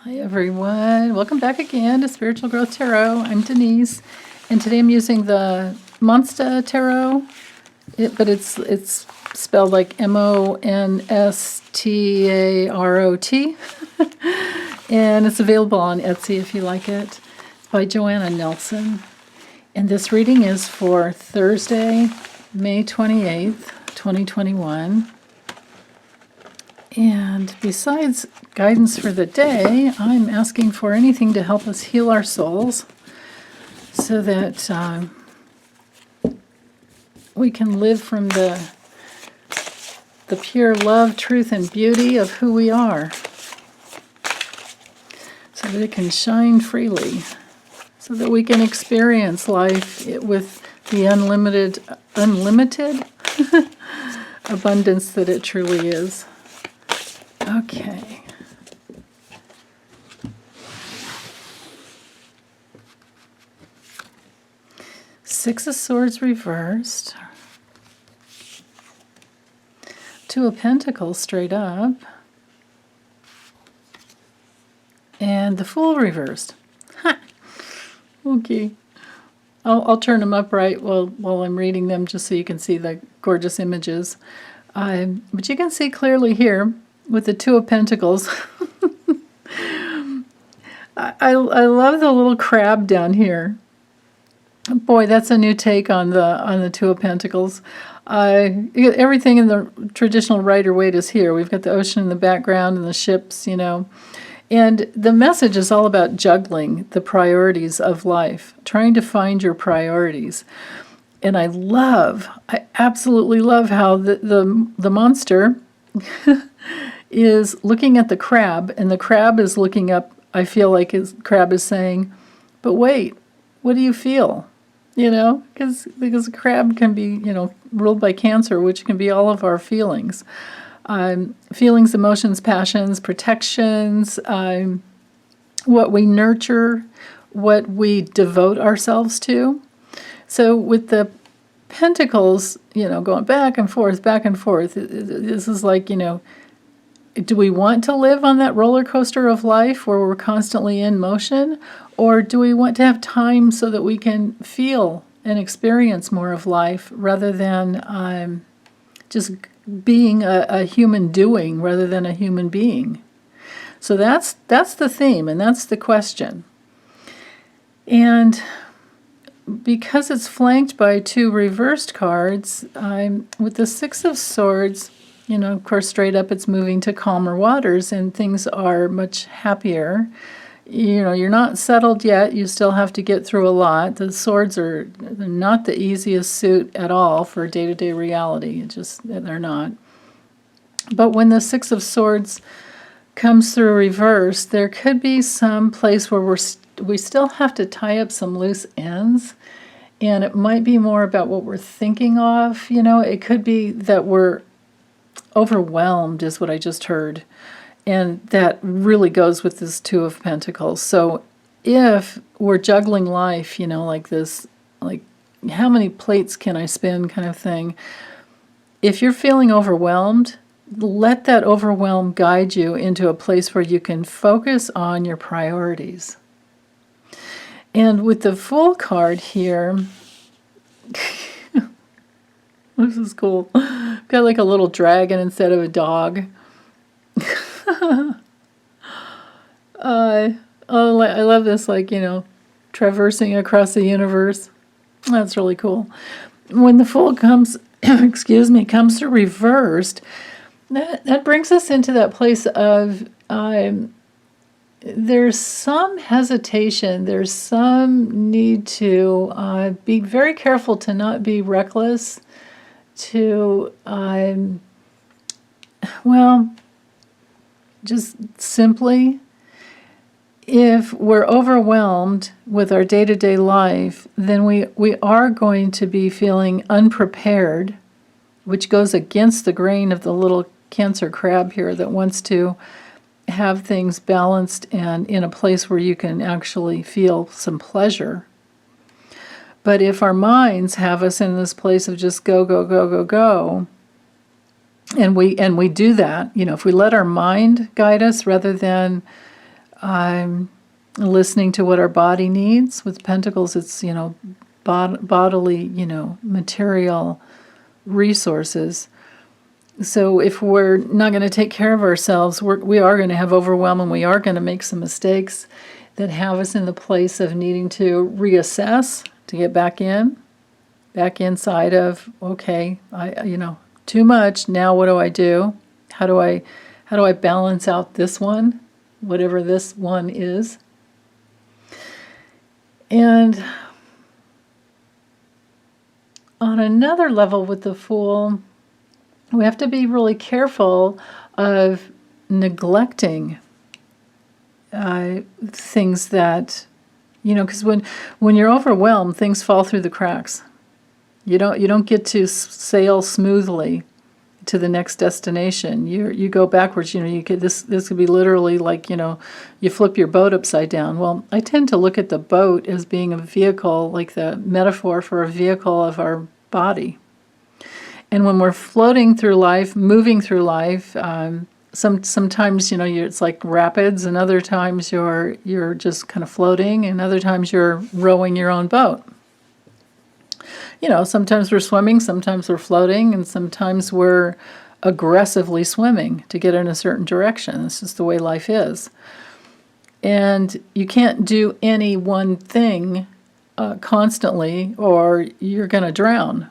Hi everyone, welcome back again to Spiritual Growth Tarot. I'm Denise, and today I'm using the Monster Tarot, but it's spelled like Monstarot, and it's available on Etsy if you like it. It's by Joanna Nelson, and this reading is for Thursday, May 28th, 2021. And besides guidance for the day, I'm asking for anything to help us heal our souls so that we can live from the pure love, truth, and beauty of who we are, so that it can shine freely, so that we can experience life with the unlimited abundance that it truly is. Okay. Six of Swords reversed. Two of Pentacles straight up. And the Fool reversed. Ha! Okay. I'll turn them upright while I'm reading them just so you can see the gorgeous images. But you can see clearly here with the Two of Pentacles. I love the little crab down here. Boy, that's a new take on the Two of Pentacles. Everything in the traditional Rider-Waite is here. We've got the ocean in the background and the ships, And the message is all about juggling the priorities of life, trying to find your priorities. And I absolutely love how the monster is looking at the crab, and the crab is looking up. I feel like his crab is saying, but wait, what do you feel? Because a crab can be, ruled by Cancer, which can be all of our feelings. Feelings, emotions, passions, protections, what we nurture, what we devote ourselves to. So with the Pentacles, going back and forth, this is like, do we want to live on that roller coaster of life where we're constantly in motion? Or do we want to have time so that we can feel and experience more of life rather than just being a human doing rather than a human being? So that's the theme, and that's the question. And because it's flanked by two reversed cards, with the Six of Swords, of course, straight up it's moving to calmer waters and things are much happier. You're not settled yet. You still have to get through a lot. The swords they're not the easiest suit at all for day-to-day reality. They're not. But when the Six of Swords comes through reverse, there could be some place where we still have to tie up some loose ends. And it might be more about what we're thinking of. It could be that we're overwhelmed, is what I just heard. And that really goes with this Two of Pentacles. So if we're juggling life, like this, like how many plates can I spin kind of thing, if you're feeling overwhelmed, let that overwhelm guide you into a place where you can focus on your priorities. And with the Fool card here, this is cool. Got like a little dragon instead of a dog. I love this, traversing across the universe. That's really cool. When the Fool comes, comes through reversed, that brings us into that place of there's some hesitation, there's some need to be very careful to not be reckless, to, just simply, if we're overwhelmed with our day-to-day life, then we are going to be feeling unprepared, which goes against the grain of the little Cancer crab here that wants to have things balanced and in a place where you can actually feel some pleasure. But if our minds have us in this place of just go, go, go, go, go, and we do that, if we let our mind guide us rather than Listening to what our body needs. With Pentacles, it's, bodily, material resources. So if we're not going to take care of ourselves, we are going to have overwhelm, and we are going to make some mistakes that have us in the place of needing to reassess, to get back inside of, okay, too much. Now what do I do? How do I balance out this one, whatever this one is? And on another level with the Fool, we have to be really careful of neglecting things that, because when you're overwhelmed, things fall through the cracks. You don't get to sail smoothly to the next destination. You go backwards. This could be literally like, you flip your boat upside down. Well, I tend to look at the boat as being a vehicle, like the metaphor for a vehicle of our body. And when we're floating through life, moving through life, sometimes it's like rapids, and other times you're just kind of floating, and other times you're rowing your own boat. Sometimes we're swimming, sometimes we're floating, and sometimes we're aggressively swimming to get in a certain direction. This is the way life is. And you can't do any one thing constantly, or you're going to drown,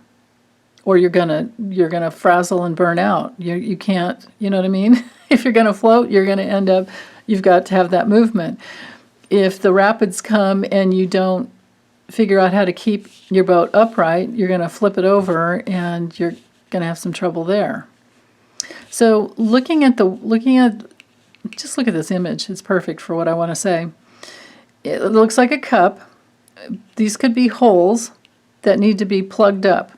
or you're gonna frazzle and burn out. You can't, you know what I mean? If you're going to float, you're going to end up, you've got to have that movement. If the rapids come and you don't figure out how to keep your boat upright, you're going to flip it over, and you're going to have some trouble there. So just look at this image. It's perfect for what I want to say. It looks like a cup. These could be holes that need to be plugged up.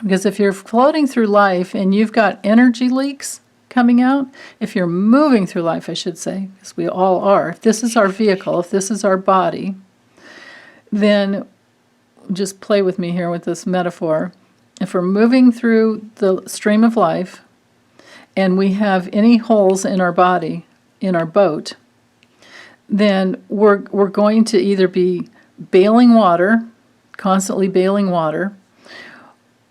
Because if you're floating through life and you've got energy leaks coming out, if you're moving through life, I should say, because we all are, if this is our vehicle, if this is our body, then just play with me here with this metaphor. If we're moving through the stream of life and we have any holes in our body, in our boat, then we're going to either be bailing water, constantly bailing water,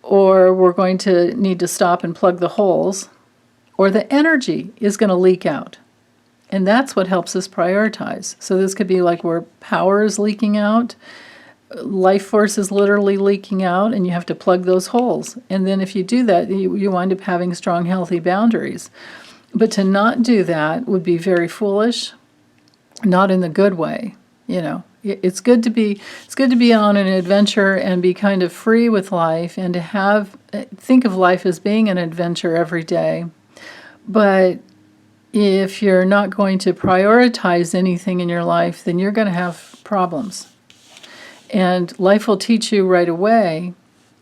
or we're going to need to stop and plug the holes, or the energy is going to leak out. And that's what helps us prioritize. So this could be like where power is leaking out, life force is literally leaking out, and you have to plug those holes. And then if you do that, you wind up having strong, healthy boundaries. But to not do that would be very foolish, not in the good way. It's good to be on an adventure and be kind of free with life, and to think of life as being an adventure every day. But if you're not going to prioritize anything in your life, then you're going to have problems. And life will teach you right away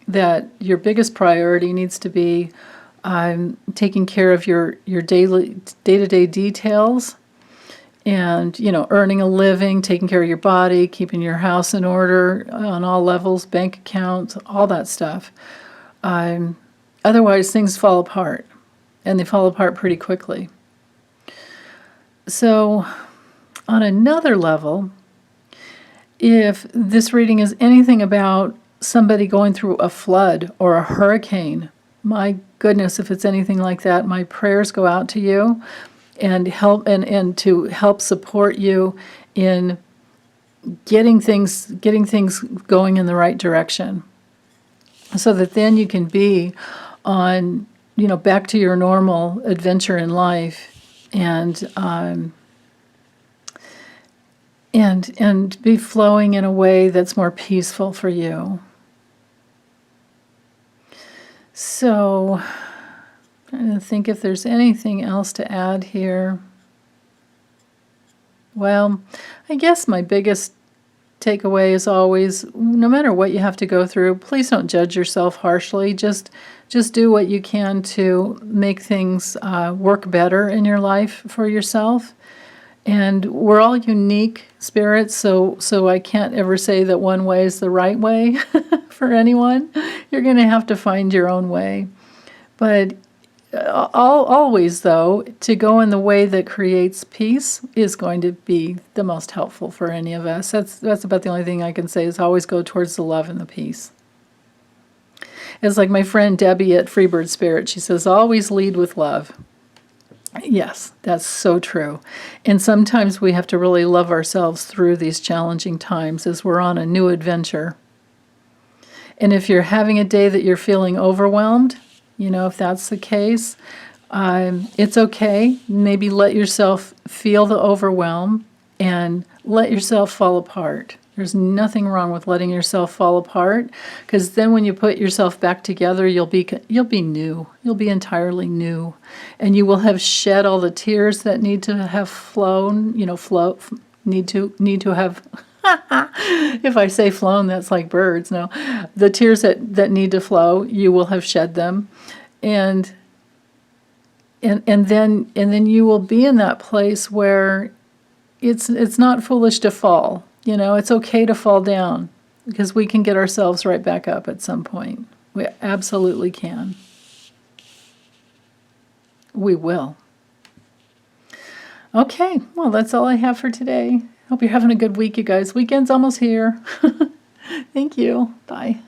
that your biggest priority needs to be taking care of your day-to-day details, and earning a living, taking care of your body, keeping your house in order on all levels, bank accounts, all that stuff. Otherwise, things fall apart, and they fall apart pretty quickly. So, on another level, if this reading is anything about somebody going through a flood or a hurricane, my goodness, if it's anything like that, my prayers go out to you, and to help support you in getting things going in the right direction, so that then you can be on, back to your normal adventure in life, and be flowing in a way that's more peaceful for you. So, trying to think if there's anything else to add here. Well, I guess my biggest takeaway is always, no matter what you have to go through, please don't judge yourself harshly. Just do what you can to make things work better in your life for yourself. And we're all unique spirits, so I can't ever say that one way is the right way for anyone. You're going to have to find your own way. But always, though, to go in the way that creates peace is going to be the most helpful for any of us. That's about the only thing I can say, is always go towards the love and the peace. It's like my friend Debbie at Freebird Spirit. She says, always lead with love. Yes, that's so true. And sometimes we have to really love ourselves through these challenging times as we're on a new adventure. And if you're having a day that you're feeling overwhelmed, if that's the case, it's okay. Maybe let yourself feel the overwhelm and let yourself fall apart. There's nothing wrong with letting yourself fall apart, because then when you put yourself back together, you'll be new. You'll be entirely new, and you will have shed all the tears that need to have flown. Need to have. If I say flown, that's like birds. No, the tears that need to flow, you will have shed them, and then you will be in that place where it's not foolish to fall. It's okay to fall down, because we can get ourselves right back up at some point. We absolutely can. We will. Okay, well, that's all I have for today. Hope you're having a good week, you guys. Weekend's almost here. Thank you. Bye.